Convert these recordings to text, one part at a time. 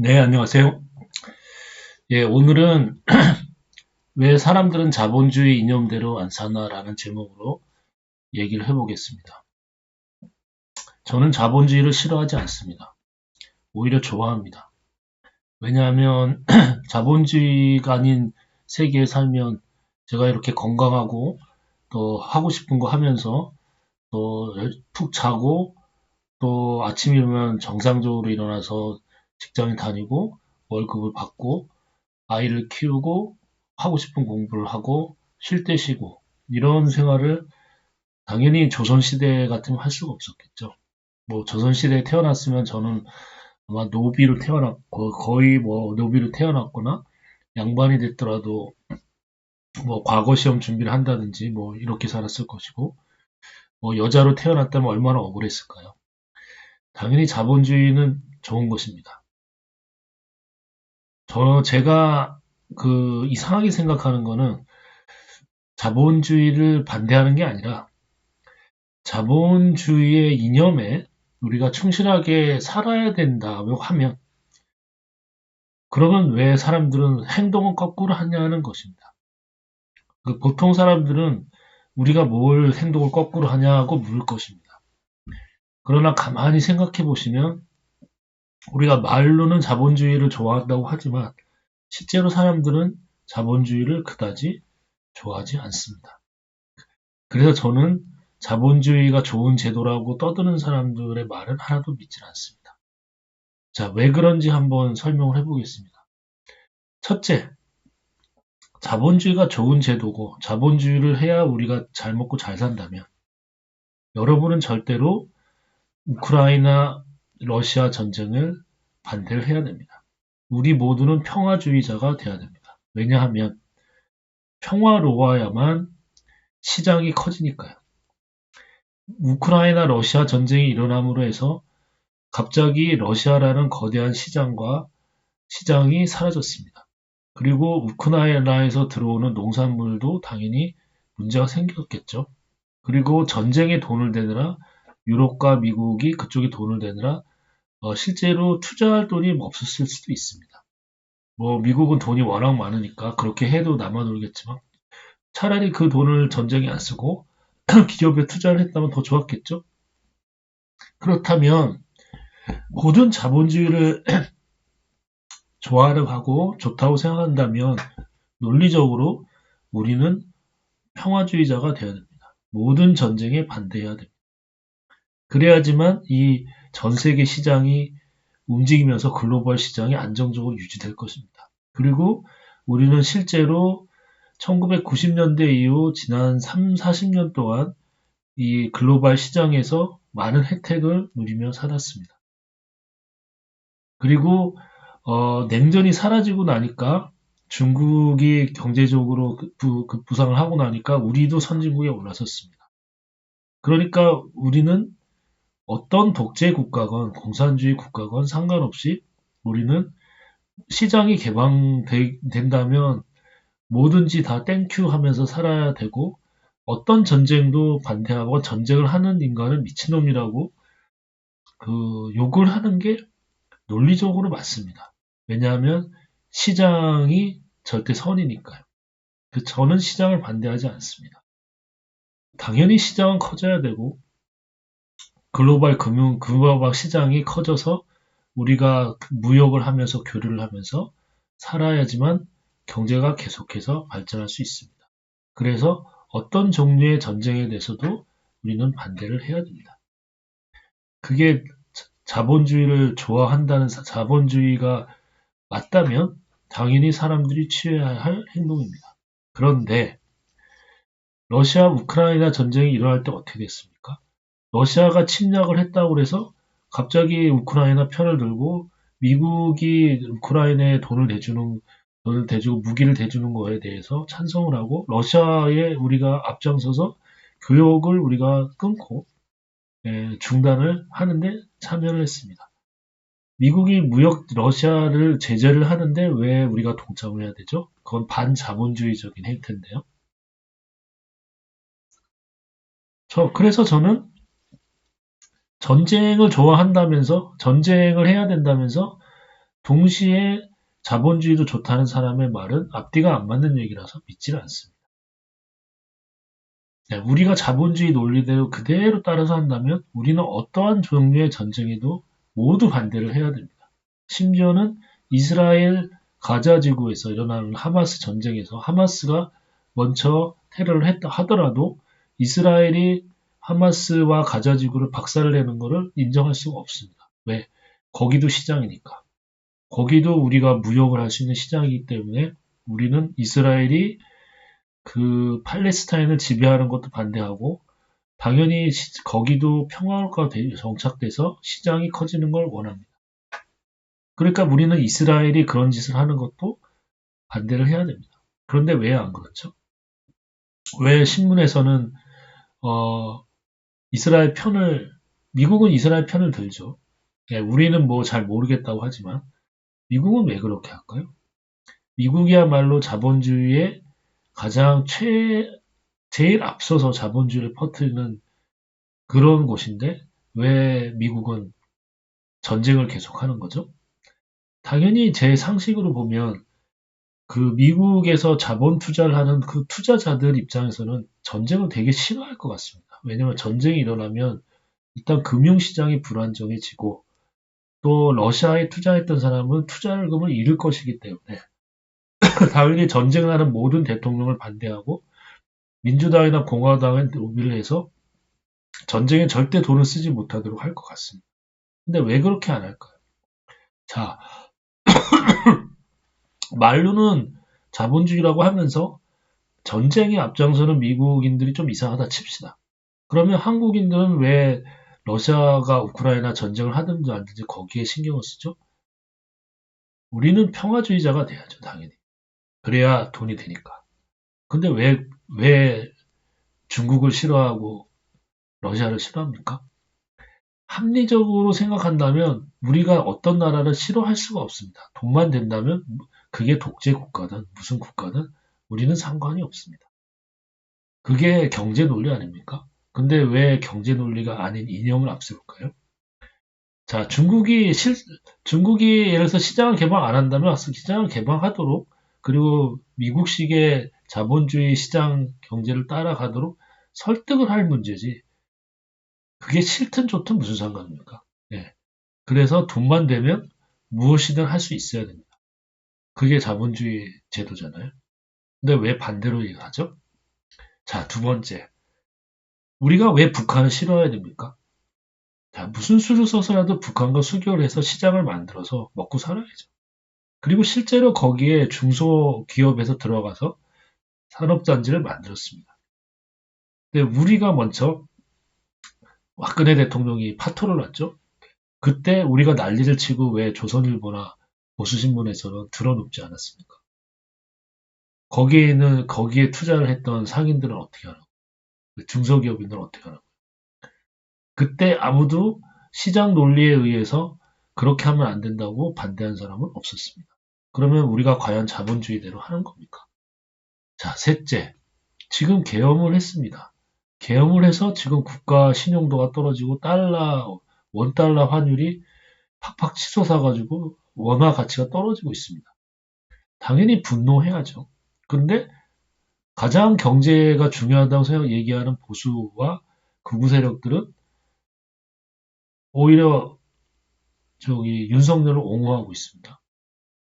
네, 안녕하세요. 예, 오늘은 왜 사람들은 자본주의 이념대로 안 사나라는 제목으로 얘기를 해보겠습니다. 저는 자본주의를 싫어하지 않습니다. 오히려 좋아합니다. 왜냐하면 자본주의가 아닌 세계에 살면 제가 이렇게 건강하고 또 하고 싶은 거 하면서 또 푹 자고 또 아침 일어나면 정상적으로 일어나서 직장에 다니고 월급을 받고 아이를 키우고 하고 싶은 공부를 하고 쉴 때 쉬고 이런 생활을 당연히 조선시대 같으면 할 수가 없었겠죠. 뭐 조선시대에 태어났으면 저는 아마 노비로 태어났고 거의 뭐 노비로 태어났거나 양반이 됐더라도 뭐 과거 시험 준비를 한다든지 뭐 이렇게 살았을 것이고 뭐 여자로 태어났다면 얼마나 억울했을까요? 당연히 자본주의는 좋은 것입니다. 제가 이상하게 생각하는 거는 자본주의를 반대하는 게 아니라 자본주의의 이념에 우리가 충실하게 살아야 된다고 하면 그러면 왜 사람들은 행동은 거꾸로 하냐는 것입니다. 보통 사람들은 우리가 뭘 행동을 거꾸로 하냐고 물을 것입니다. 그러나 가만히 생각해 보시면 우리가 말로는 자본주의를 좋아한다고 하지만 실제로 사람들은 자본주의를 그다지 좋아하지 않습니다. 그래서 저는 자본주의가 좋은 제도라고 떠드는 사람들의 말은 하나도 믿질 않습니다. 자, 왜 그런지 한번 설명을 해보겠습니다. 첫째, 자본주의가 좋은 제도고 자본주의를 해야 우리가 잘 먹고 잘 산다면 여러분은 절대로 우크라이나 러시아 전쟁을 반대를 해야 됩니다. 우리 모두는 평화주의자가 돼야 됩니다. 왜냐하면 평화로워야만 시장이 커지니까요. 우크라이나 러시아 전쟁이 일어남으로 해서 갑자기 러시아라는 거대한 시장이 사라졌습니다. 그리고 우크라이나에서 들어오는 농산물도 당연히 문제가 생겼겠죠. 그리고 전쟁에 돈을 대느라 유럽과 미국이 그쪽에 돈을 대느라 실제로 투자할 돈이 없었을 수도 있습니다. 뭐 미국은 돈이 워낙 많으니까 그렇게 해도 남아돌겠지만 차라리 그 돈을 전쟁에 안 쓰고 기업에 투자를 했다면 더 좋았겠죠. 그렇다면 모든 자본주의를 좋아하고 좋다고 생각한다면 논리적으로 우리는 평화주의자가 되어야 됩니다. 모든 전쟁에 반대해야 됩니다. 그래야지만 이 전 세계 시장이 움직이면서 글로벌 시장이 안정적으로 유지될 것입니다. 그리고 우리는 실제로 1990년대 이후 지난 3, 40년 동안 이 글로벌 시장에서 많은 혜택을 누리며 살았습니다. 그리고 냉전이 사라지고 나니까 중국이 경제적으로 부상을 하고 나니까 우리도 선진국에 올라섰습니다. 그러니까 우리는 어떤 독재 국가건 공산주의 국가건 상관없이 우리는 시장이 개방된다면 뭐든지 다 땡큐 하면서 살아야 되고 어떤 전쟁도 반대하고 전쟁을 하는 인간은 미친놈이라고 욕을 하는 게 논리적으로 맞습니다. 왜냐하면 시장이 절대 선이니까요. 저는 시장을 반대하지 않습니다. 당연히 시장은 커져야 되고 글로벌 시장이 커져서 우리가 무역을 하면서 교류를 하면서 살아야지만 경제가 계속해서 발전할 수 있습니다. 그래서 어떤 종류의 전쟁에 대해서도 우리는 반대를 해야 됩니다. 그게 자본주의를 좋아한다는 자본주의가 맞다면 당연히 사람들이 취해야 할 행동입니다. 그런데 러시아 우크라이나 전쟁이 일어날 때 어떻게 됐습니까? 러시아가 침략을 했다고 해서 갑자기 우크라이나 편을 들고 미국이 우크라이나에 돈을 대주고 무기를 대주는 거에 대해서 찬성을 하고 러시아에 우리가 앞장서서 교역을 우리가 끊고 중단을 하는데 참여를 했습니다. 미국이 러시아를 제재를 하는데 왜 우리가 동참을 해야 되죠? 그건 반자본주의적인 행태인데요. 그래서 저는 전쟁을 좋아한다면서 전쟁을 해야 된다면서 동시에 자본주의도 좋다는 사람의 말은 앞뒤가 안 맞는 얘기라서 믿지는 않습니다. 네, 우리가 자본주의 논리대로 그대로 따라서 한다면 우리는 어떠한 종류의 전쟁에도 모두 반대를 해야 됩니다. 심지어는 이스라엘 가자 지구에서 일어나는 하마스 전쟁에서 하마스가 먼저 테러를 했다 하더라도 이스라엘이 하마스와 가자 지구를 박살내는 것을 인정할 수가 없습니다. 왜? 거기도 시장이니까. 거기도 우리가 무역을 할 수 있는 시장이기 때문에 우리는 이스라엘이 그 팔레스타인을 지배하는 것도 반대하고 당연히 거기도 평화가 정착돼서 시장이 커지는 걸 원합니다. 그러니까 우리는 이스라엘이 그런 짓을 하는 것도 반대를 해야 됩니다. 그런데 왜 안 그렇죠? 왜 신문에서는 이스라엘 편을 미국은 이스라엘 편을 들죠. 예, 우리는 뭐 잘 모르겠다고 하지만 미국은 왜 그렇게 할까요? 미국이야말로 자본주의의 가장 제일 앞서서 자본주의를 퍼뜨리는 그런 곳인데 왜 미국은 전쟁을 계속하는 거죠? 당연히 제 상식으로 보면 그 미국에서 자본 투자를 하는 그 투자자들 입장에서는 전쟁을 되게 싫어할 것 같습니다. 왜냐하면 전쟁이 일어나면 일단 금융시장이 불안정해지고 또 러시아에 투자했던 사람은 투자금을 잃을 것이기 때문에 당연히 전쟁을 하는 모든 대통령을 반대하고 민주당이나 공화당을 로비를 해서 전쟁에 절대 돈을 쓰지 못하도록 할 것 같습니다. 근데 왜 그렇게 안 할까요? 자, 말로는 자본주의라고 하면서 전쟁에 앞장서는 미국인들이 좀 이상하다 칩시다. 그러면 한국인들은 왜 러시아가 우크라이나 전쟁을 하든지 안든지 거기에 신경을 쓰죠? 우리는 평화주의자가 돼야죠, 당연히. 그래야 돈이 되니까. 근데 왜 중국을 싫어하고 러시아를 싫어합니까? 합리적으로 생각한다면 우리가 어떤 나라를 싫어할 수가 없습니다. 돈만 된다면 그게 독재 국가든 무슨 국가든 우리는 상관이 없습니다. 그게 경제 논리 아닙니까? 근데 왜 경제 논리가 아닌 이념을 앞세울까요? 자, 중국이 예를 들어서 시장을 개방 안 한다면 시장을 개방하도록 그리고 미국식의 자본주의 시장 경제를 따라가도록 설득을 할 문제지. 그게 싫든 좋든 무슨 상관입니까? 예. 그래서 돈만 되면 무엇이든 할 수 있어야 됩니다. 그게 자본주의 제도잖아요. 근데 왜 반대로 얘기하죠? 자, 두 번째. 우리가 왜 북한을 싫어해야 됩니까? 자, 무슨 수를 써서라도 북한과 수교를 해서 시장을 만들어서 먹고 살아야죠. 그리고 실제로 거기에 중소기업에서 들어가서 산업단지를 만들었습니다. 근데 우리가 먼저 박근혜 대통령이 파토를 났죠. 그때 우리가 난리를 치고 왜 조선일보나 보수신문에서는 드러눕지 않았습니까? 거기에 투자를 했던 상인들은 어떻게 하라고? 중소기업인들은 어떻게 하라고? 그때 아무도 시장 논리에 의해서 그렇게 하면 안 된다고 반대한 사람은 없었습니다. 그러면 우리가 과연 자본주의대로 하는 겁니까? 자, 셋째. 지금 계엄을 했습니다. 계엄을 해서 지금 국가 신용도가 떨어지고 원달러 환율이 팍팍 치솟아가지고 원화 가치가 떨어지고 있습니다. 당연히 분노해야죠. 근데 가장 경제가 중요하다고 얘기하는 보수와 극우 세력들은 오히려 저기 윤석열을 옹호하고 있습니다.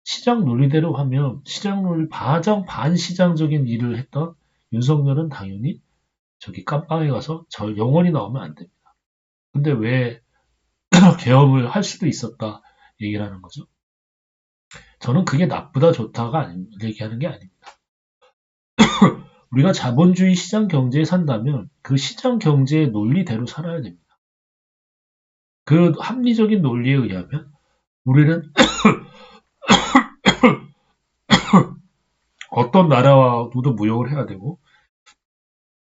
시장 논리대로 하면 시장 논리 가장 반시장적인 일을 했던 윤석열은 당연히 저기 깜빵에 가서 저 영원히 나오면 안 됩니다. 근데 왜 계엄을 할 수도 있었다 얘기를 하는 거죠? 저는 그게 나쁘다 좋다가 얘기하는 게 아닙니다. 우리가 자본주의 시장 경제에 산다면 그 시장 경제의 논리대로 살아야 됩니다. 그 합리적인 논리에 의하면 우리는 어떤 나라와도 무역을 해야 되고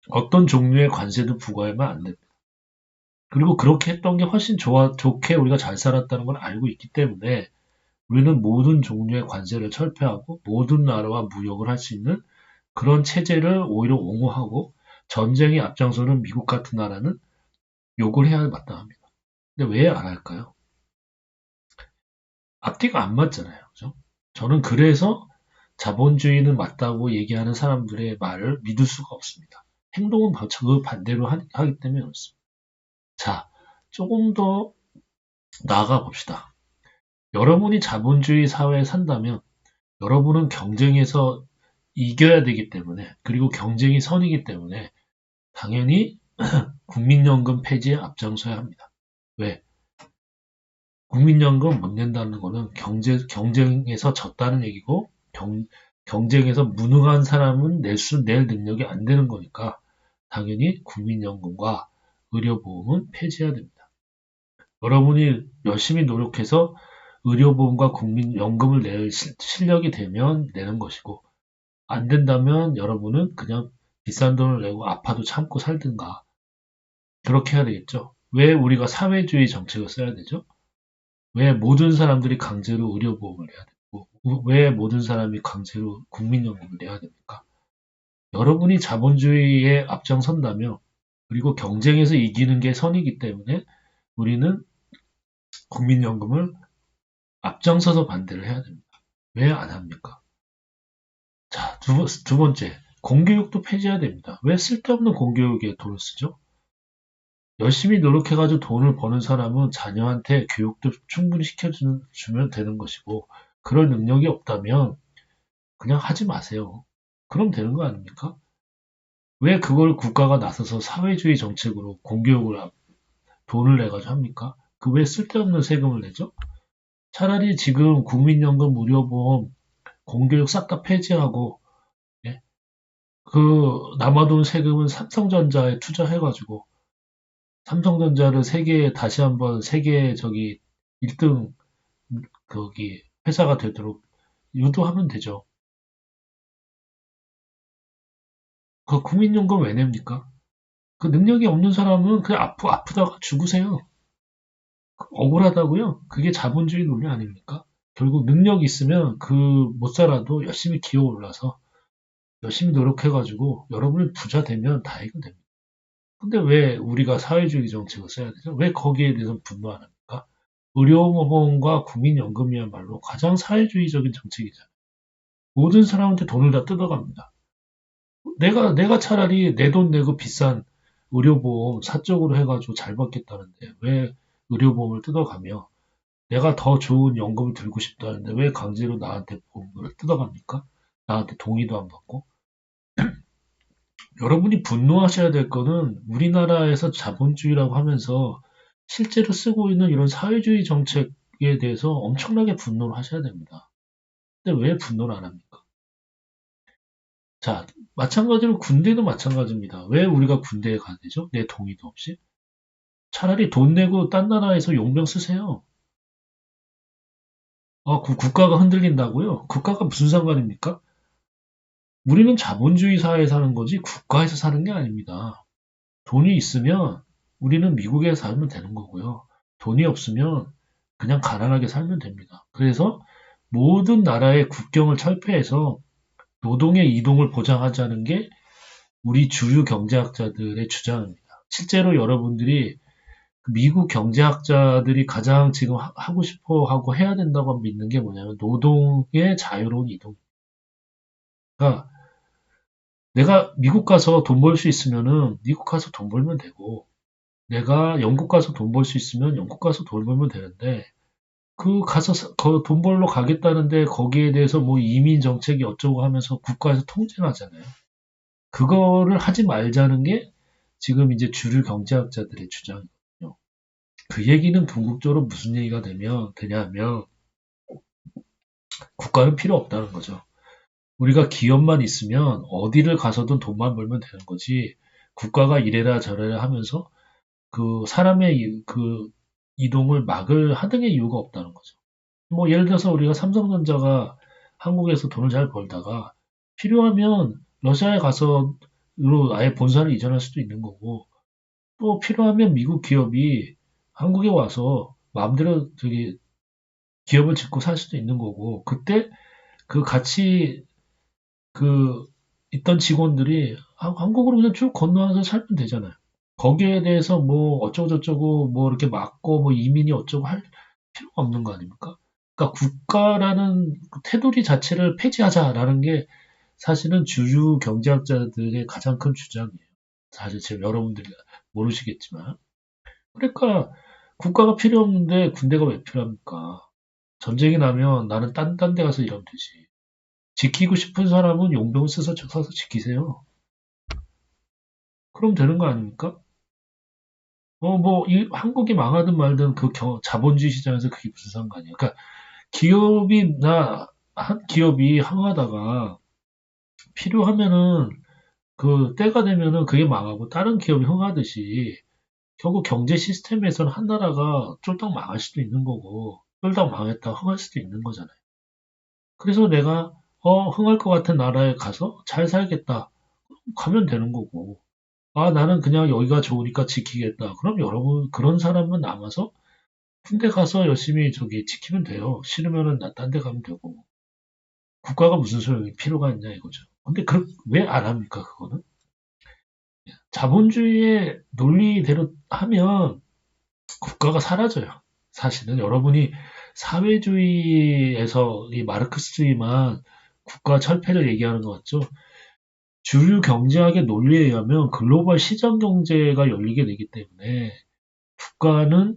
어떤 종류의 관세도 부과하면 안 됩니다. 그리고 그렇게 했던 게 훨씬 좋게 우리가 잘 살았다는 걸 알고 있기 때문에 우리는 모든 종류의 관세를 철폐하고 모든 나라와 무역을 할 수 있는 그런 체제를 오히려 옹호하고 전쟁에 앞장서는 미국 같은 나라는 욕을 해야 마땅합니다. 근데 왜 안 할까요? 앞뒤가 안 맞잖아요. 그죠? 저는 그래서 자본주의는 맞다고 얘기하는 사람들의 말을 믿을 수가 없습니다. 행동은 그 반대로 하기 때문에 그렇습니다. 자, 조금 더 나아가 봅시다. 여러분이 자본주의 사회에 산다면 여러분은 경쟁에서 이겨야 되기 때문에, 그리고 경쟁이 선이기 때문에 당연히 국민연금 폐지에 앞장서야 합니다. 왜? 국민연금 못 낸다는 거는 경쟁에서 졌다는 얘기고, 경쟁에서 무능한 사람은 낼 능력이 안 되는 거니까 당연히 국민연금과 의료보험은 폐지해야 됩니다. 여러분이 열심히 노력해서 의료보험과 국민연금을 낼 실력이 되면 내는 것이고, 안 된다면 여러분은 그냥 비싼 돈을 내고 아파도 참고 살든가 그렇게 해야 되겠죠. 왜 우리가 사회주의 정책을 써야 되죠? 왜 모든 사람들이 강제로 의료보험을 내야 되고, 왜 모든 사람이 강제로 국민연금을 내야 됩니까? 여러분이 자본주의에 앞장선다며, 그리고 경쟁에서 이기는 게 선이기 때문에 우리는 국민연금을 앞장서서 반대를 해야 됩니다. 왜 안 합니까? 자, 두 번째, 공교육도 폐지해야 됩니다. 왜 쓸데없는 공교육에 돈을 쓰죠? 열심히 노력해가지고 돈을 버는 사람은 자녀한테 교육도 충분히 시켜주면 되는 것이고, 그럴 능력이 없다면 그냥 하지 마세요. 그럼 되는 거 아닙니까? 왜 그걸 국가가 나서서 사회주의 정책으로 공교육을 돈을 내가지고 합니까? 그 왜 쓸데없는 세금을 내죠? 차라리 지금 국민연금, 무료보험, 공교육 싹 다 폐지하고, 예? 그 남아돈 세금은 삼성전자에 투자해가지고 삼성전자를 다시 한번 세계 저기 1등 거기 회사가 되도록 유도하면 되죠. 그 국민연금 왜 냅니까? 그 능력이 없는 사람은 그냥 아프다가 죽으세요. 억울하다고요? 그게 자본주의 논리 아닙니까? 결국 능력이 있으면 그 못 살아도 열심히 기어 올라서 열심히 노력해가지고 여러분이 부자 되면 다 해결됩니다. 근데 왜 우리가 사회주의 정책을 써야 되죠? 왜 거기에 대해서 분노 안 합니까? 의료보험과 국민연금이야말로 가장 사회주의적인 정책이잖아요. 모든 사람한테 돈을 다 뜯어갑니다. 내가 차라리 내 돈 내고 비싼 의료보험 사적으로 해가지고 잘 받겠다는데 왜 의료보험을 뜯어가며 내가 더 좋은 연금을 들고 싶다는데 왜 강제로 나한테 보험을 뜯어갑니까? 나한테 동의도 안 받고. 여러분이 분노하셔야 될 거는 우리나라에서 자본주의라고 하면서 실제로 쓰고 있는 이런 사회주의 정책에 대해서 엄청나게 분노를 하셔야 됩니다. 근데 왜 분노를 안 합니까? 자, 마찬가지로 군대도 마찬가지입니다. 왜 우리가 군대에 가야 되죠? 내 동의도 없이? 차라리 돈 내고 딴 나라에서 용병 쓰세요. 국가가 흔들린다고요? 국가가 무슨 상관입니까? 우리는 자본주의 사회에 사는 거지 국가에서 사는 게 아닙니다. 돈이 있으면 우리는 미국에 살면 되는 거고요. 돈이 없으면 그냥 가난하게 살면 됩니다. 그래서 모든 나라의 국경을 철폐해서 노동의 이동을 보장하자는 게 우리 주류 경제학자들의 주장입니다. 실제로 여러분들이 미국 경제학자들이 가장 지금 하고 싶어 하고 해야 된다고 믿는 게 뭐냐면 노동의 자유로운 이동. 그러니까 내가 미국 가서 돈 벌 수 있으면은 미국 가서 돈 벌면 되고 내가 영국 가서 돈 벌 수 있으면 영국 가서 돈 벌면 되는데 그 가서 돈 벌러 가겠다는데 거기에 대해서 뭐 이민 정책이 어쩌고 하면서 국가에서 통제를 하잖아요. 그거를 하지 말자는 게 지금 이제 주류 경제학자들의 주장이거든요. 그 얘기는 궁극적으로 무슨 얘기가 되냐면 국가는 필요 없다는 거죠. 우리가 기업만 있으면 어디를 가서든 돈만 벌면 되는 거지. 국가가 이래라 저래라 하면서 그 사람의 그 이동을 막을 하등의 이유가 없다는 거죠. 뭐 예를 들어서 우리가 삼성전자가 한국에서 돈을 잘 벌다가 필요하면 러시아에 가서 아예 본사를 이전할 수도 있는 거고 또 필요하면 미국 기업이 한국에 와서 마음대로 저기 기업을 짓고 살 수도 있는 거고 그때 그 같이 그 있던 직원들이 한국으로 그냥 쭉 건너와서 살면 되잖아요. 거기에 대해서 뭐 어쩌고저쩌고 뭐 이렇게 막고 뭐 이민이 어쩌고 할 필요가 없는 거 아닙니까? 그러니까 국가라는 테두리 자체를 폐지하자라는 게 사실은 주류 경제학자들의 가장 큰 주장이에요. 사실 지금 여러분들이 모르시겠지만. 그러니까 국가가 필요 없는데 군대가 왜 필요합니까? 전쟁이 나면 나는 딴 데 가서 일하면 되지. 지키고 싶은 사람은 용병 서서 지키세요. 그럼 되는 거 아닙니까? 한국이 망하든 말든 자본주의 시장에서 그게 무슨 상관이야. 그러니까 한 기업이 흥하다가 필요하면은 때가 되면은 그게 망하고 다른 기업이 흥하듯이 결국 경제 시스템에서는 한 나라가 쫄딱 망할 수도 있는 거고 쫄딱 망했다 흥할 수도 있는 거잖아요. 그래서 내가 흥할 것 같은 나라에 가서 잘 살겠다. 가면 되는 거고. 아, 나는 그냥 여기가 좋으니까 지키겠다. 그럼 여러분, 그런 사람은 남아서 군대 가서 열심히 저기 지키면 돼요. 싫으면은 나 딴 데 가면 되고. 국가가 무슨 소용이 필요가 있냐 이거죠. 근데 왜 안 합니까, 그거는? 자본주의의 논리대로 하면 국가가 사라져요. 사실은 여러분이 사회주의에서 이 마르크스주의만 국가 철폐를 얘기하는 것 같죠? 주류 경제학의 논리에 의하면 글로벌 시장 경제가 열리게 되기 때문에 국가는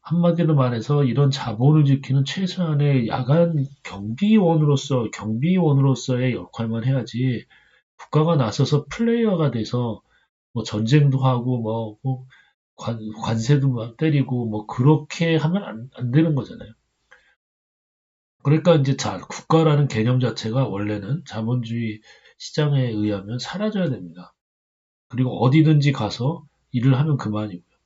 한마디로 말해서 이런 자본을 지키는 최소한의 야간 경비원으로서의 역할만 해야지 국가가 나서서 플레이어가 돼서 뭐 전쟁도 하고 관세도 막 때리고 뭐 그렇게 하면 안 되는 거잖아요. 그러니까 이제 국가라는 개념 자체가 원래는 자본주의 시장에 의하면 사라져야 됩니다. 그리고 어디든지 가서 일을 하면 그만이고요.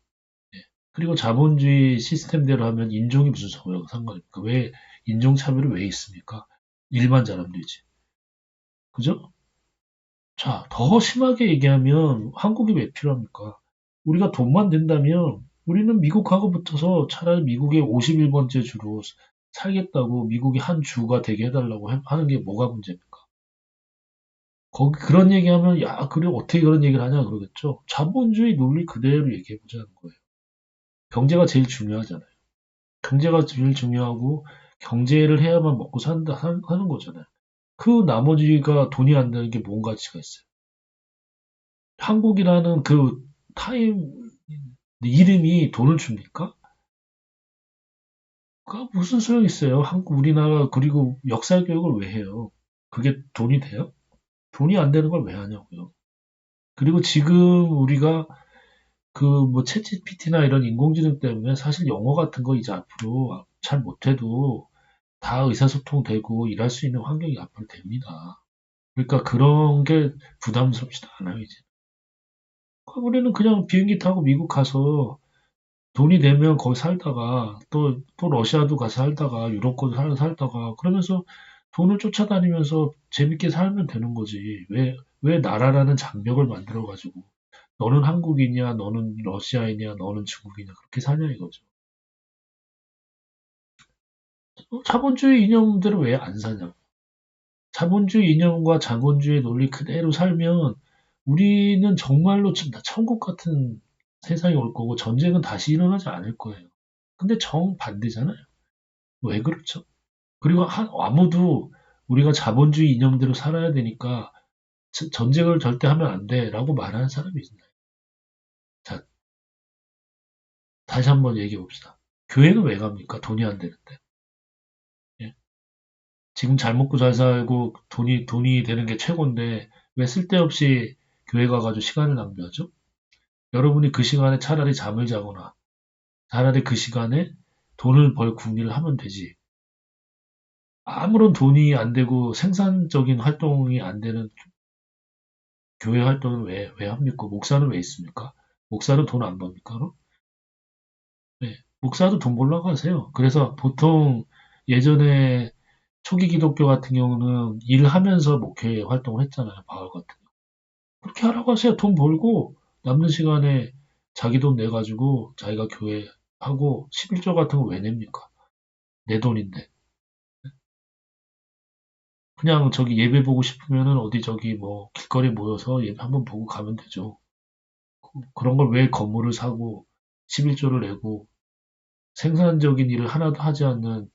예. 그리고 자본주의 시스템대로 하면 인종이 무슨 상관입니까? 왜 인종차별이 왜 있습니까? 일만 잘하면 되지. 그죠? 자, 더 심하게 얘기하면 한국이 왜 필요합니까? 우리가 돈만 낸다면 우리는 미국하고 붙어서 차라리 미국의 51번째 주로 살겠다고 미국이 한 주가 되게 해달라고 하는 게 뭐가 문제입니까? 그런 얘기하면 야, 그래 어떻게 그런 얘기를 하냐 그러겠죠. 자본주의 논리 그대로 얘기해 보자는 거예요. 경제가 제일 중요하잖아요. 경제가 제일 중요하고 경제를 해야만 먹고 하는 거잖아요. 그 나머지가 돈이 안 되는 게 뭔 가치가 있어요. 한국이라는 타임 이름이 돈을 줍니까? 그 무슨 소용이 있어요. 우리나라 그리고 역사 교육을 왜 해요? 그게 돈이 돼요? 돈이 안 되는 걸 왜 하냐고요. 그리고 지금 우리가 챗GPT나 이런 인공지능 때문에 사실 영어 같은 거 이제 앞으로 잘 못해도 다 의사소통 되고 일할 수 있는 환경이 앞으로 됩니다. 그러니까 그런 게 부담스럽지도 않아요, 이제. 우리는 그냥 비행기 타고 미국 가서 돈이 되면 거기 살다가 또 러시아도 가서 살다가 유럽권 살다가 그러면서 돈을 쫓아다니면서 재밌게 살면 되는 거지. 왜 나라라는 장벽을 만들어가지고 너는 한국이냐, 너는 러시아이냐, 너는 중국이냐 그렇게 사냐 이거죠. 자본주의 이념대로 왜 안 사냐? 자본주의 이념과 자본주의 논리 그대로 살면 우리는 정말로 천국 같은 세상이 올 거고 전쟁은 다시 일어나지 않을 거예요. 근데 정반대잖아요. 왜 그렇죠? 그리고 아무도 우리가 자본주의 이념대로 살아야 되니까 전쟁을 절대 하면 안 돼라고 말하는 사람이 있나요? 자, 다시 한번 얘기해 봅시다. 교회는 왜 갑니까? 돈이 안 되는데. 예? 지금 잘 먹고 잘 살고 돈이 되는 게 최고인데 왜 쓸데없이 교회 가가지고 시간을 낭비하죠? 여러분이 그 시간에 차라리 잠을 자거나 차라리 그 시간에 돈을 벌 궁리를 하면 되지. 아무런 돈이 안 되고 생산적인 활동이 안 되는 교회 활동은 왜 합니까? 목사는 왜 있습니까? 목사는 돈 안 법니까? 그럼? 네. 목사도 돈 벌려고 하세요. 그래서 보통 예전에 초기 기독교 같은 경우는 일하면서 목회 활동을 했잖아요. 바울 같은 거. 그렇게 하라고 하세요. 돈 벌고 남는 시간에 자기 돈 내가지고 자기가 교회 하고 11조 같은 거 왜 냅니까? 내 돈인데. 그냥 저기 예배 보고 싶으면은 어디 저기 뭐 길거리 모여서 예배 한번 보고 가면 되죠. 그런 걸 왜 건물을 사고 11조를 내고 생산적인 일을 하나도 하지 않는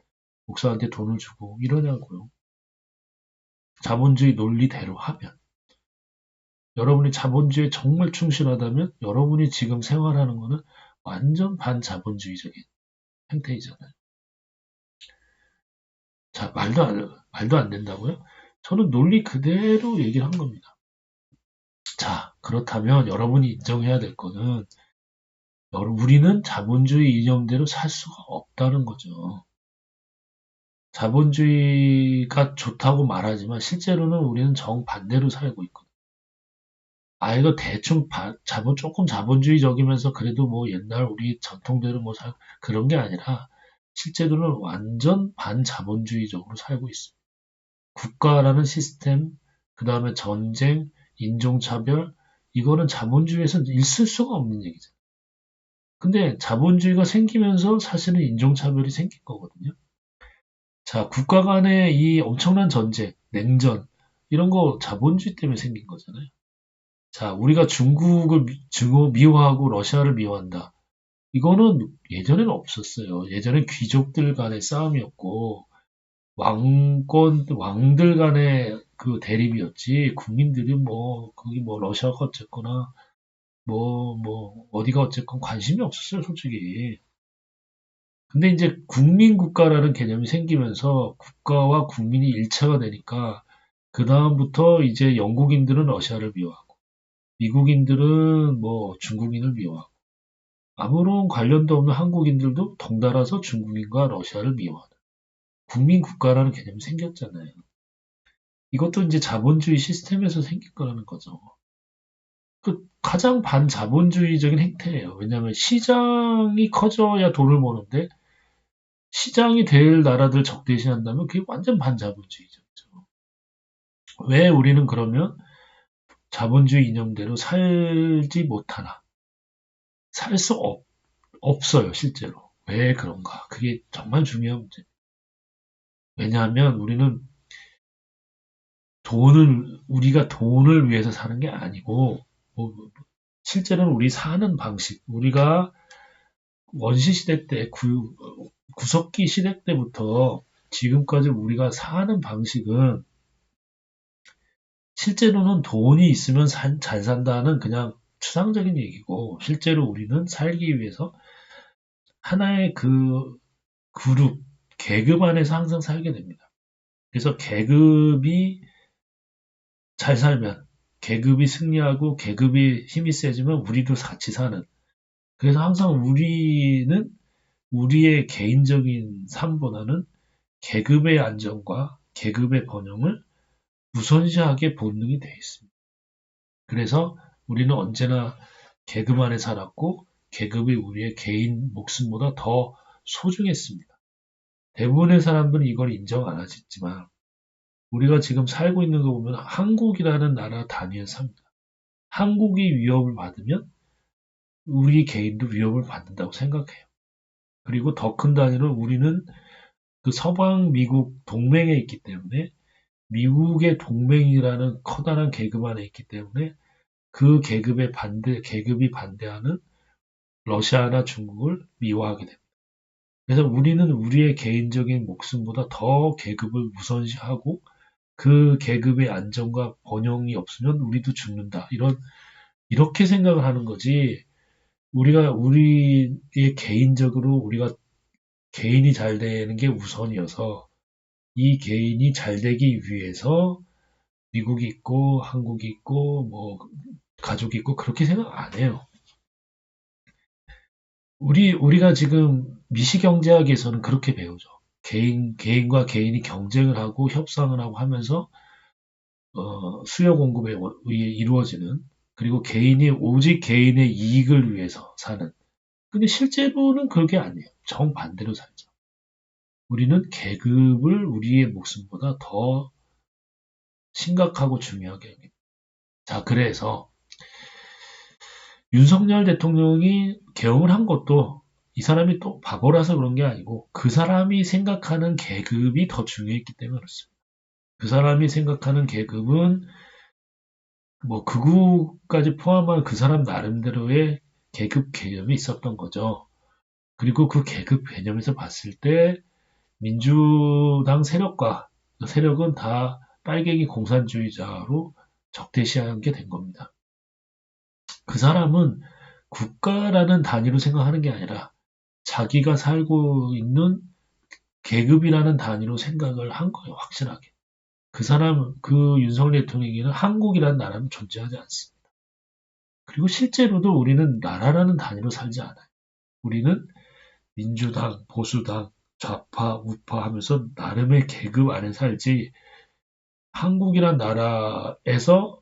목사한테 돈을 주고 이러냐고요. 자본주의 논리대로 하면. 여러분이 자본주의에 정말 충실하다면 여러분이 지금 생활하는 거는 완전 반자본주의적인 행태이잖아요. 자, 말도 안 된다고요? 저는 논리 그대로 얘기를 한 겁니다. 자, 그렇다면 여러분이 인정해야 될 거는 우리는 자본주의 이념대로 살 수가 없다는 거죠. 자본주의가 좋다고 말하지만 실제로는 우리는 정반대로 살고 있거든요. 아, 이거 대충 조금 자본주의적이면서 그래도 뭐 옛날 우리 전통대로 뭐 그런 게 아니라 실제로는 완전 반자본주의적으로 살고 있어요. 국가라는 시스템, 그 다음에 전쟁, 인종차별, 이거는 자본주의에서는 있을 수가 없는 얘기죠. 근데 자본주의가 생기면서 사실은 인종차별이 생긴 거거든요. 자, 국가 간의 이 엄청난 전쟁, 냉전, 이런 거 자본주의 때문에 생긴 거잖아요. 자, 우리가 중국을 미워하고 러시아를 미워한다. 이거는 예전에는 없었어요. 예전엔 귀족들 간의 싸움이었고, 왕들 간의 그 대립이었지, 국민들이 뭐, 거기 뭐, 러시아가 어쨌거나, 어디가 어쨌건 관심이 없었어요, 솔직히. 근데 이제 국민국가라는 개념이 생기면서 국가와 국민이 일체가 되니까, 그다음부터 이제 영국인들은 러시아를 미워하고, 미국인들은 뭐 중국인을 미워하고, 아무런 관련도 없는 한국인들도 덩달아서 중국인과 러시아를 미워하는 국민국가라는 개념이 생겼잖아요. 이것도 이제 자본주의 시스템에서 생긴 거라는 거죠. 그 가장 반자본주의적인 행태예요. 왜냐하면 시장이 커져야 돈을 버는데 시장이 될 나라들 적대시한다면 그게 완전 반자본주의죠. 왜 우리는 그러면 자본주의 이념대로 살지 못하나? 살 수 없어요, 실제로. 왜 그런가? 그게 정말 중요한 문제. 왜냐하면 우리가 돈을 위해서 사는 게 아니고, 실제로는 우리 사는 방식, 우리가 원시시대 때, 구석기 시대 때부터 지금까지 우리가 사는 방식은 실제로는 돈이 있으면 잘 산다는 그냥 추상적인 얘기고, 실제로 우리는 살기 위해서 하나의 그 그룹, 계급 안에서 항상 살게 됩니다. 그래서 계급이 잘 살면, 계급이 승리하고 계급이 힘이 세지면 우리도 같이 사는. 그래서 항상 우리는 우리의 개인적인 삶보다는 계급의 안정과 계급의 번영을 우선시하게 본능이 되어 있습니다. 그래서 우리는 언제나 계급 안에 살았고 계급이 우리의 개인 목숨보다 더 소중했습니다. 대부분의 사람들은 이걸 인정 안 하시지만 우리가 지금 살고 있는 거 보면 한국이라는 나라 단위에서 삽니다. 한국이 위협을 받으면 우리 개인도 위협을 받는다고 생각해요. 그리고 더 큰 단위로 우리는 그 서방 미국 동맹에 있기 때문에 미국의 동맹이라는 커다란 계급 안에 있기 때문에 그 계급이 반대하는 러시아나 중국을 미워하게 됩니다. 그래서 우리는 우리의 개인적인 목숨보다 더 계급을 우선시하고 그 계급의 안정과 번영이 없으면 우리도 죽는다. 이렇게 생각을 하는 거지. 우리의 개인적으로 우리가 개인이 잘 되는 게 우선이어서 이 개인이 잘 되기 위해서 미국이 있고 한국이 있고 뭐 가족이 있고 그렇게 생각 안 해요. 우리가 지금 미시경제학에서는 그렇게 배우죠. 개인과 개인이 경쟁을 하고 협상을 하고 하면서 수요 공급에 의해 이루어지는 그리고 개인이 오직 개인의 이익을 위해서 사는. 근데 실제로는 그게 아니에요. 정반대로 살죠. 우리는 계급을 우리의 목숨보다 더 심각하고 중요하게 여깁니다. 자, 그래서 윤석열 대통령이 개엄을 한 것도 이 사람이 또 바보라서 그런 게 아니고 그 사람이 생각하는 계급이 더 중요했기 때문에 그렇습니다. 그 사람이 생각하는 계급은 뭐 극우까지 포함한 그 사람 나름대로의 계급 개념이 있었던 거죠. 그리고 그 계급 개념에서 봤을 때 민주당 세력은 다 빨갱이 공산주의자로 적대시하게 된 겁니다. 그 사람은 국가라는 단위로 생각하는 게 아니라 자기가 살고 있는 계급이라는 단위로 생각을 한 거예요, 확실하게. 그 윤석열 대통령에게는 한국이라는 나라는 존재하지 않습니다. 그리고 실제로도 우리는 나라라는 단위로 살지 않아요. 우리는 민주당, 보수당, 좌파, 우파 하면서 나름의 계급 안에 살지, 한국이란 나라에서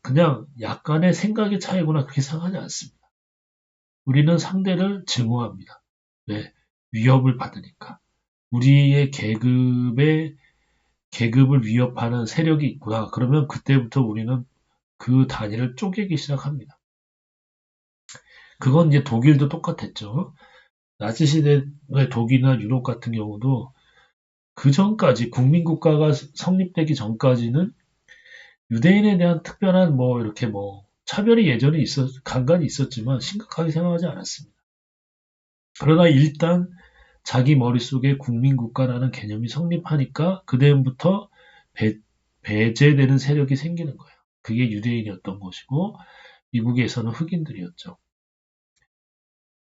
그냥 약간의 생각의 차이구나 그렇게 생각하지 않습니다. 우리는 상대를 증오합니다. 왜? 위협을 받으니까. 우리의 계급을 위협하는 세력이 있구나. 그러면 그때부터 우리는 그 단위를 쪼개기 시작합니다. 그건 이제 독일도 똑같았죠. 나치 시대의 독일이나 유럽 같은 경우도 그 전까지 국민국가가 성립되기 전까지는 유대인에 대한 특별한 이렇게 차별이 예전에 간간히 있었지만 심각하게 생각하지 않았습니다. 그러나 일단 자기 머릿속에 국민국가라는 개념이 성립하니까 그다음부터 배제되는 세력이 생기는 거예요. 그게 유대인이었던 것이고 미국에서는 흑인들이었죠.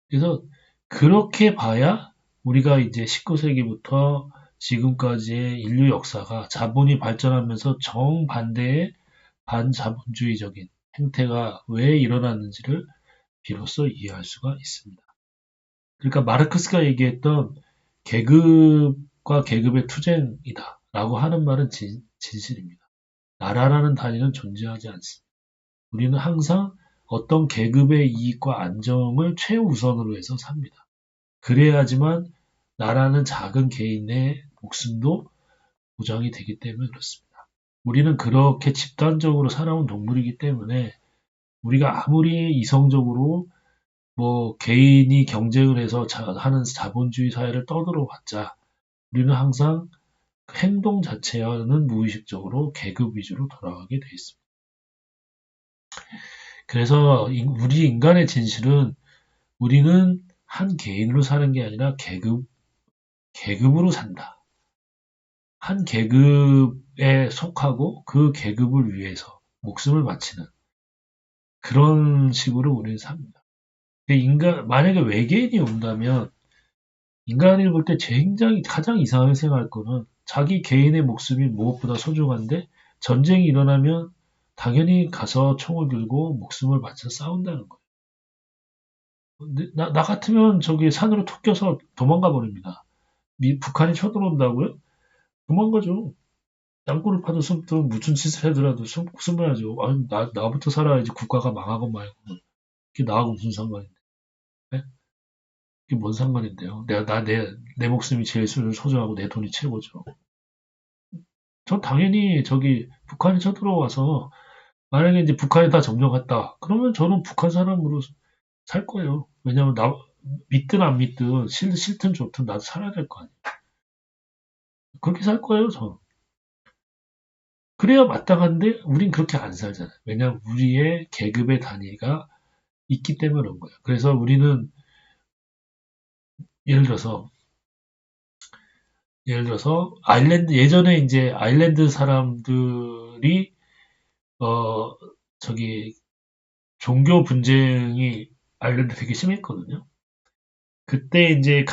그래서 그렇게 봐야 우리가 이제 19세기부터 지금까지의 인류 역사가 자본이 발전하면서 정반대의 반자본주의적인 행태가 왜 일어났는지를 비로소 이해할 수가 있습니다. 그러니까 마르크스가 얘기했던 계급과 계급의 투쟁이다 라고 하는 말은 진실입니다. 나라라는 단위는 존재하지 않습니다. 우리는 항상 어떤 계급의 이익과 안정을 최우선으로 해서 삽니다. 그래야지만 나라는 작은 개인의 목숨도 보장이 되기 때문에 그렇습니다. 우리는 그렇게 집단적으로 살아온 동물이기 때문에 우리가 아무리 이성적으로 개인이 경쟁을 해서 하는 자본주의 사회를 떠들어 봤자 우리는 항상 행동 자체와는 무의식적으로 계급 위주로 돌아가게 돼 있습니다. 그래서 우리 인간의 진실은 우리는 한 개인으로 사는 게 아니라 계급으로 산다. 한 계급에 속하고 그 계급을 위해서 목숨을 바치는 그런 식으로 우리는 삽니다. 만약에 외계인이 온다면 인간이 볼 때 가장 이상하게 생각할 거는 자기 개인의 목숨이 무엇보다 소중한데 전쟁이 일어나면 당연히 가서 총을 들고 목숨을 바쳐 싸운다는 거예요. 나 같으면 저기 산으로 툭 껴서 도망가 버립니다. 북한이 쳐들어온다고요? 도망가죠. 땅굴을 파도 숨든 무슨 짓을 하더라도 숨어야죠. 아니, 나부터 살아야지 국가가 망하건 말고. 그게 나하고 무슨 상관인데. 네? 그게 뭔 상관인데요. 내 목숨이 제일 소중하고 내 돈이 최고죠. 전 당연히 저기 북한이 쳐들어와서 만약에 이제 북한이 다 점령했다. 그러면 저는 북한 사람으로 살 거예요. 왜냐면 믿든 안 믿든 싫든 좋든 나도 살아야 될 거 아니에요. 그렇게 살 거예요, 저. 그래야 마땅한데 우린 그렇게 안 살잖아요. 왜냐면 우리의 계급의 단위가 있기 때문에 그런 거예요. 그래서 우리는 예를 들어서 예전에 이제 아일랜드 사람들이 어 저기 종교 분쟁이 아일랜드 되게 심했거든요. 그때 이제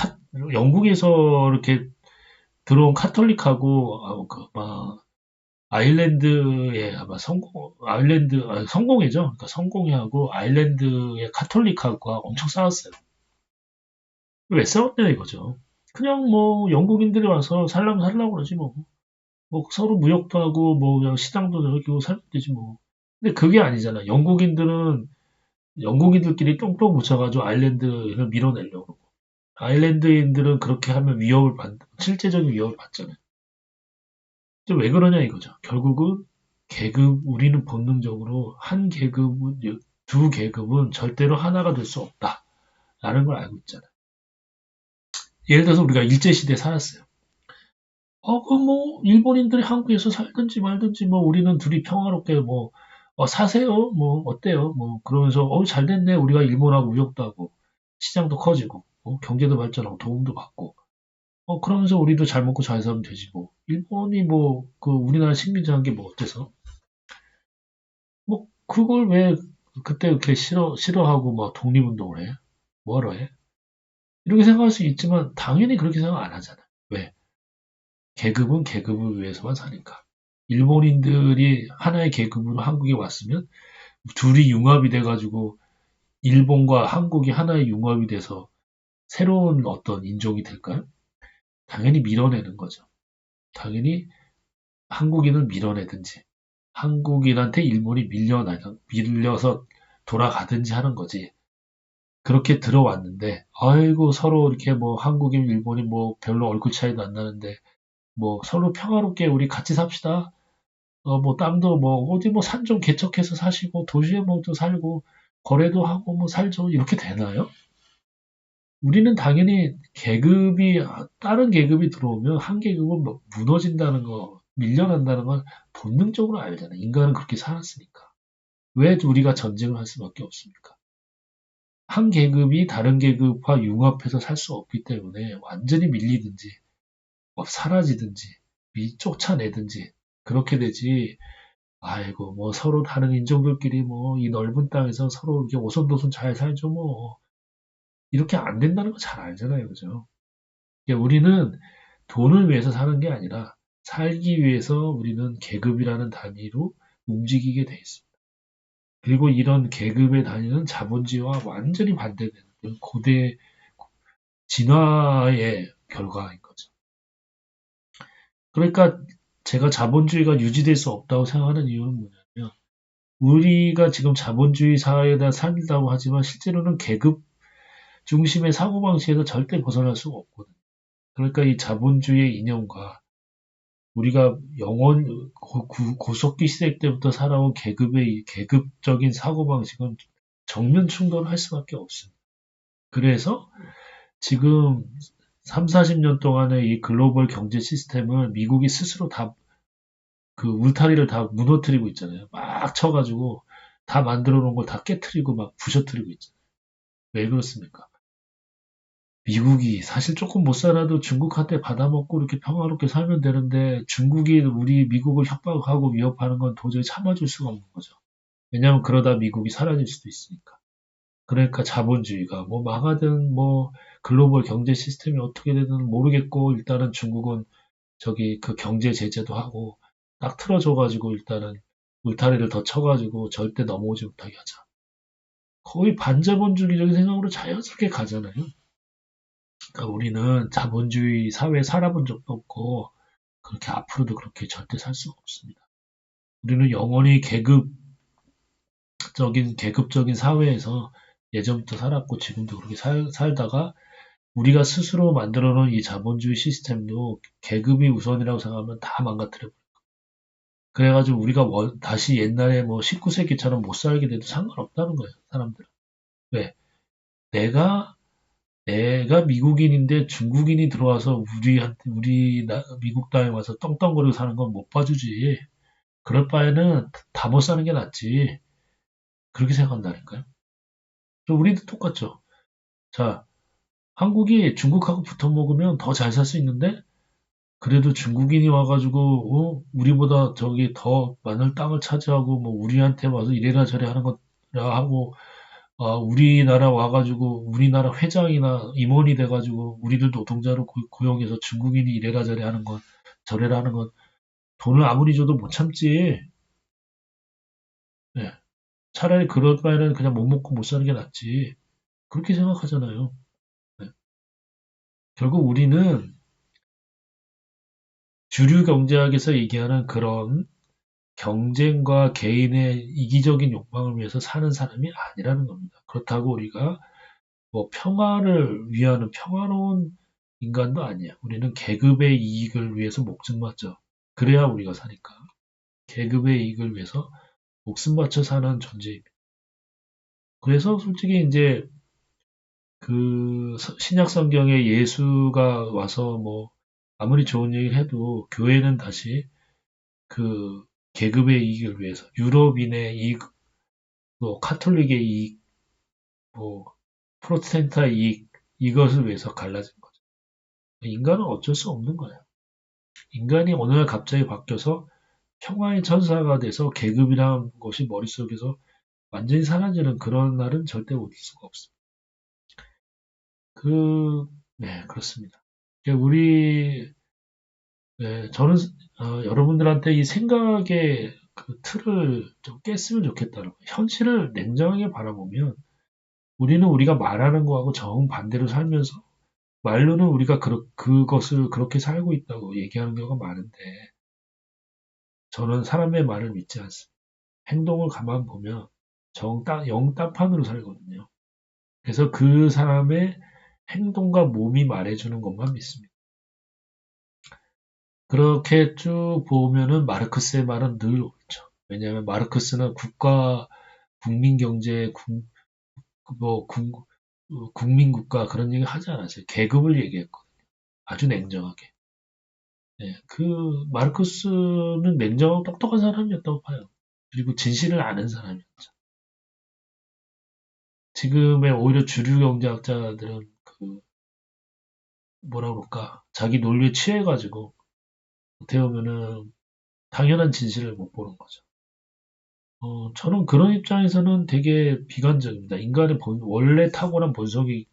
영국에서 이렇게 들어온 카톨릭하고 아일랜드의 성공회죠. 그러니까 성공회하고 아일랜드의 카톨릭하고 엄청 싸웠어요. 왜 싸웠냐 이거죠. 그냥 영국인들이 와서 살라고 그러지 뭐. 서로 무역도 하고 그냥 시장도 저기고 살면 되지 뭐. 근데 그게 아니잖아. 영국인들끼리 똥똥 묻혀가지고 아일랜드를 밀어내려고 그러고. 아일랜드인들은 그렇게 하면 실제적인 위협을 받잖아요. 왜 그러냐 이거죠. 결국은 우리는 본능적으로 두 계급은 절대로 하나가 될 수 없다라는 걸 알고 있잖아요. 예를 들어서 우리가 일제시대에 살았어요. 일본인들이 한국에서 살든지 말든지 우리는 둘이 평화롭게 사세요. 어때요? 그러면서 잘 됐네. 우리가 일본하고 무역도 하고 시장도 커지고 경제도 발전하고 도움도 받고 그러면서 우리도 잘 먹고 잘 살면 되지 뭐. 일본이 뭐 그 우리나라 식민지한 게 뭐 어때서? 뭐 그걸 왜 그때 이렇게 싫어하고 막 독립운동을 해? 뭐하러 해? 이렇게 생각할 수 있지만 당연히 그렇게 생각 안 하잖아. 왜? 계급은 계급을 위해서만 사니까. 일본인들이 하나의 계급으로 한국에 왔으면 둘이 융합이 돼가지고 일본과 한국이 하나의 융합이 돼서 새로운 어떤 인종이 될까요? 당연히 밀어내는 거죠. 당연히 한국인을 밀어내든지 한국인한테 일본이 밀려서 돌아가든지 하는 거지. 그렇게 들어왔는데, 아이고, 서로 이렇게 뭐 한국인, 일본인 뭐 별로 얼굴 차이도 안 나는데, 뭐 서로 평화롭게 우리 같이 삽시다. 뭐 땅도 뭐 어디 뭐 산 좀 개척해서 사시고 도시에 뭐또 살고 거래도 하고 뭐 살죠. 이렇게 되나요? 우리는 당연히 계급이 다른 계급이 들어오면 한 계급은 뭐 무너진다는 거, 밀려난다는 건 본능적으로 알잖아요. 인간은 그렇게 살았으니까. 왜 우리가 전쟁을 할 수밖에 없습니까? 한 계급이 다른 계급과 융합해서 살 수 없기 때문에 완전히 밀리든지 뭐 사라지든지 쫓아내든지 그렇게 되지. 아이고 뭐 서로 다른 인종들끼리 뭐 이 넓은 땅에서 서로 이렇게 오손도손 잘 살죠 뭐. 이렇게 안 된다는 거 잘 알잖아요, 그죠? 그러니까 우리는 돈을 위해서 사는 게 아니라 살기 위해서 우리는 계급이라는 단위로 움직이게 돼 있습니다. 그리고 이런 계급의 단위는 자본주의와 완전히 반대되는 고대 진화의 결과인 거죠. 그러니까 제가 자본주의가 유지될 수 없다고 생각하는 이유는 뭐냐면 우리가 지금 자본주의 사회에다 살다고 하지만 실제로는 계급 중심의 사고방식에서 절대 벗어날 수가 없거든요. 그러니까 이 자본주의의 이념과 우리가 고석기 시대 때부터 살아온 계급적인 사고방식은 정면 충돌할 수밖에 없습니다. 그래서 지금 3, 40년 동안의 이 글로벌 경제 시스템을 미국이 스스로 다 그 울타리를 다 무너뜨리고 있잖아요. 막 쳐가지고 다 만들어 놓은 걸 다 깨트리고 막 부셔뜨리고 있잖아요. 왜 그렇습니까? 미국이 사실 조금 못 살아도 중국한테 받아먹고 이렇게 평화롭게 살면 되는데 중국이 우리 미국을 협박하고 위협하는 건 도저히 참아줄 수가 없는 거죠. 왜냐하면 그러다 미국이 사라질 수도 있으니까. 그러니까 자본주의가 뭐 망하든 뭐 글로벌 경제 시스템이 어떻게 되든 모르겠고 일단은 중국은 저기 그 경제 제재도 하고 딱 틀어줘가지고 일단은 울타리를 더 쳐가지고 절대 넘어오지 못하게 하자. 거의 반자본주의적인 생각으로 자연스럽게 가잖아요. 그러니까 우리는 자본주의 사회에 살아본 적도 없고 그렇게 앞으로도 그렇게 절대 살 수가 없습니다. 우리는 영원히 계급적인 사회에서 예전부터 살았고 지금도 그렇게 살다가 우리가 스스로 만들어 놓은 이 자본주의 시스템도 계급이 우선이라고 생각하면 다 망가뜨려. 그래가지고 우리가 다시 옛날에 뭐 19세기처럼 못 살게 돼도 상관없다는 거예요, 사람들은. 왜? 내가 미국인인데 중국인이 들어와서 미국 땅에 와서 떵떵거리고 사는 건 못 봐주지. 그럴 바에는 다 못 사는 게 낫지. 그렇게 생각한다니까요. 우리도 똑같죠. 자, 한국이 중국하고 붙어 먹으면 더 잘 살 수 있는데, 그래도 중국인이 와가지고, 우리보다 저기 더 많은 땅을 차지하고, 뭐, 우리한테 와서 이래라 저래 하는 거라 하고, 우리나라 와가지고, 우리나라 회장이나 임원이 돼가지고, 우리들 노동자로 고용해서 중국인이 이래라 저래 하는 건, 저래라 하는 건, 돈을 아무리 줘도 못 참지. 예. 차라리 그럴 바에는 그냥 못 먹고 못 사는 게 낫지. 그렇게 생각하잖아요. 네. 결국 우리는 주류 경제학에서 얘기하는 그런 경쟁과 개인의 이기적인 욕망을 위해서 사는 사람이 아니라는 겁니다. 그렇다고 우리가 뭐 평화를 위하는 평화로운 인간도 아니야. 우리는 계급의 이익을 위해서 목숨 바쳐. 그래야 우리가 사니까. 계급의 이익을 위해서 목숨 바쳐 사는 존재입니다. 그래서 솔직히 이제 그 신약 성경에 예수가 와서 뭐 아무리 좋은 얘기를 해도 교회는 다시 그 계급의 이익을 위해서 유럽인의 이익, 뭐 카톨릭의 이익, 뭐 프로테스탄트의 이익 이것을 위해서 갈라진 거죠. 인간은 어쩔 수 없는 거예요. 인간이 어느 날 갑자기 바뀌어서 평화의 천사가 돼서 계급이란 것이 머릿속에서 완전히 사라지는 그런 날은 절대 올 수가 없습니다. 네, 그렇습니다. 우리, 네, 저는, 여러분들한테 이 생각의 그 틀을 좀 깼으면 좋겠다는 거예요. 현실을 냉정하게 바라보면 우리는 우리가 말하는 거하고 정반대로 살면서 말로는 우리가 그것을 그렇게 살고 있다고 얘기하는 경우가 많은데 저는 사람의 말을 믿지 않습니다. 행동을 가만 보면 영 딴판으로 살거든요. 그래서 그 사람의 행동과 몸이 말해주는 것만 믿습니다. 그렇게 쭉 보면은 마르크스의 말은 늘 옳죠. 왜냐하면 마르크스는 국민 경제, 뭐, 국민 국가 그런 얘기 하지 않았어요. 계급을 얘기했거든요. 아주 냉정하게. 네, 마르크스는 냉정하고 똑똑한 사람이었다고 봐요. 그리고 진실을 아는 사람이었죠. 지금의 오히려 주류 경제학자들은 뭐라 그럴까, 자기 논리에 취해가지고, 어떻게 보면은 당연한 진실을 못 보는 거죠. 저는 그런 입장에서는 되게 비관적입니다. 인간의 원래 타고난 본성이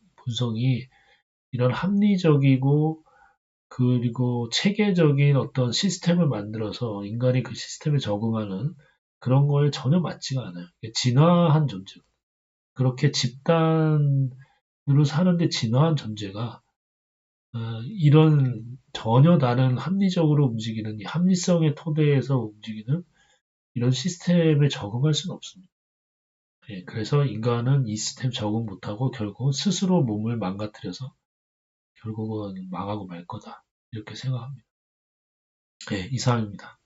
이런 합리적이고, 그리고 체계적인 어떤 시스템을 만들어서 인간이 그 시스템에 적응하는 그런 거에 전혀 맞지가 않아요. 진화한 존재. 그렇게 집단으로 사는데 진화한 존재가 이런 전혀 다른 합리적으로 움직이는 이 합리성의 토대에서 움직이는 이런 시스템에 적응할 수는 없습니다. 예, 그래서 인간은 이 시스템 적응 못하고 결국은 스스로 몸을 망가뜨려서 결국은 망하고 말 거다. 이렇게 생각합니다. 예, 이상입니다.